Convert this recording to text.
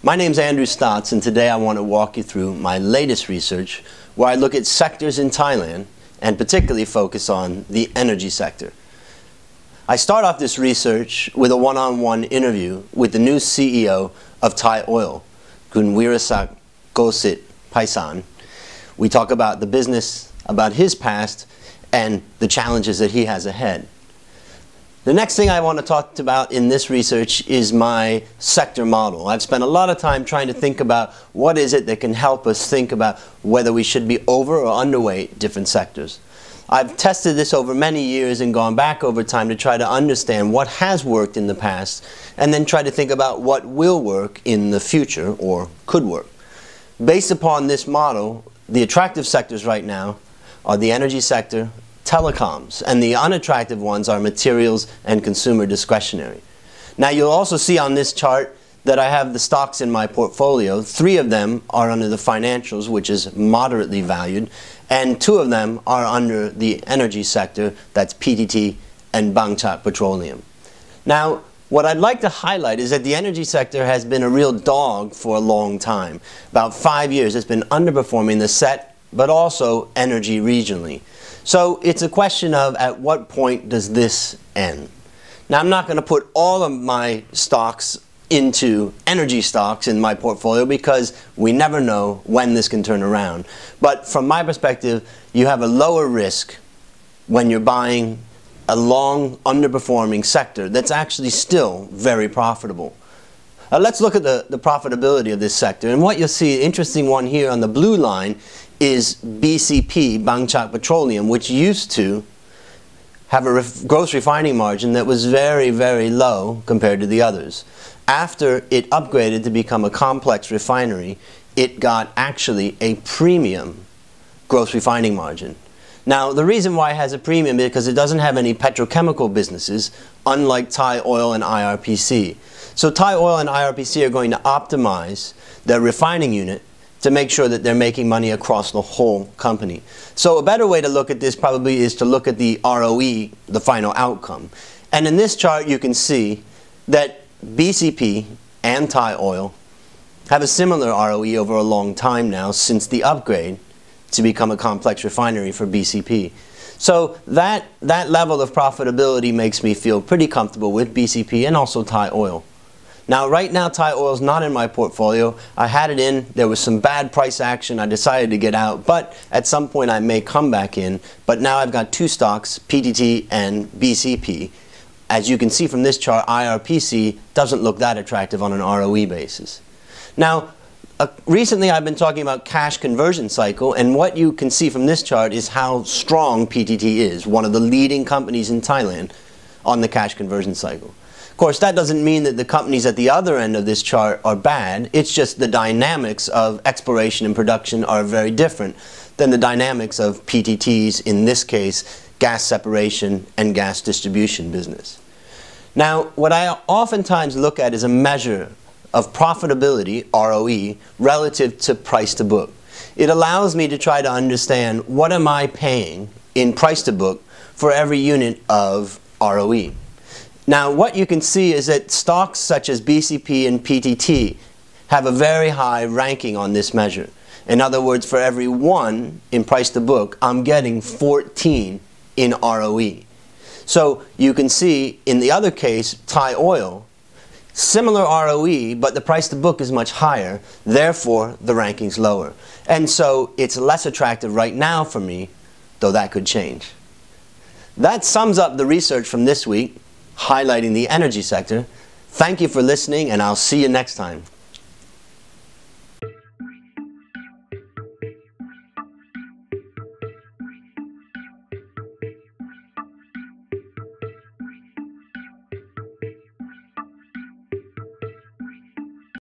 My name's Andrew Stotz, and today I want to walk you through my latest research where I look at sectors in Thailand and particularly focus on the energy sector. I start off this research with a one-on-one interview with the new CEO of Thai Oil, Kunwirasak Gosit Paisan. We talk about the business, about his past, and the challenges that he has ahead. The next thing I want to talk about in this research is my sector model. I've spent a lot of time trying to think about what is it that can help us think about whether we should be over or underweight different sectors. I've tested this over many years and gone back over time to try to understand what has worked in the past and then try to think about what will work in the future or could work. Based upon this model, the attractive sectors right now are the energy sector, telecoms, and the unattractive ones are materials and consumer discretionary. Now you'll also see on this chart that I have the stocks in my portfolio. 3 of them are under the financials, which is moderately valued, and 2 of them are under the energy sector, that's PTT and Bangchak Petroleum. Now what I'd like to highlight is that the energy sector has been a real dog for a long time. About 5 years it's been underperforming the set, but also energy regionally. So it's a question of at what point does this end? Now I'm not going to put all of my stocks into energy stocks in my portfolio because we never know when this can turn around. But from my perspective, you have a lower risk when you're buying a long underperforming sector that's actually still very profitable. Let's look at the profitability of this sector, and what you'll see, interesting one here on the blue line, is BCP, Bangchak Petroleum, which used to have a gross refining margin that was very, very low compared to the others. After it upgraded to become a complex refinery, it got actually a premium gross refining margin. Now the reason why it has a premium is because it doesn't have any petrochemical businesses, unlike Thai Oil and IRPC. So Thai Oil and IRPC are going to optimize their refining unit to make sure that they're making money across the whole company. So a better way to look at this probably is to look at the ROE, the final outcome. And in this chart you can see that BCP and Thai Oil have a similar ROE over a long time now since the upgrade to become a complex refinery for BCP. So that level of profitability makes me feel pretty comfortable with BCP and also Thai Oil. Now right now Thai Oil is not in my portfolio. I had it in, there was some bad price action, I decided to get out, but at some point I may come back in. But now I've got 2 stocks, PTT and BCP. As you can see from this chart, IRPC doesn't look that attractive on an ROE basis. Now recently I've been talking about cash conversion cycle, and what you can see from this chart is how strong PTT is, one of the leading companies in Thailand on the cash conversion cycle. Of course, that doesn't mean that the companies at the other end of this chart are bad. It's just the dynamics of exploration and production are very different than the dynamics of PTT's, in this case, gas separation and gas distribution business. Now, what I oftentimes look at is a measure of profitability, ROE, relative to price to book. It allows me to try to understand what am I paying in price to book for every unit of ROE. Now what you can see is that stocks such as BCP and PTT have a very high ranking on this measure. In other words, for every 1 in price to book, I'm getting 14 in ROE. So you can see in the other case, Thai Oil, similar ROE, but the price to book is much higher, therefore the ranking's lower. And so it's less attractive right now for me, though that could change. That sums up the research from this week, highlighting the energy sector. Thank you for listening, and I'll see you next time.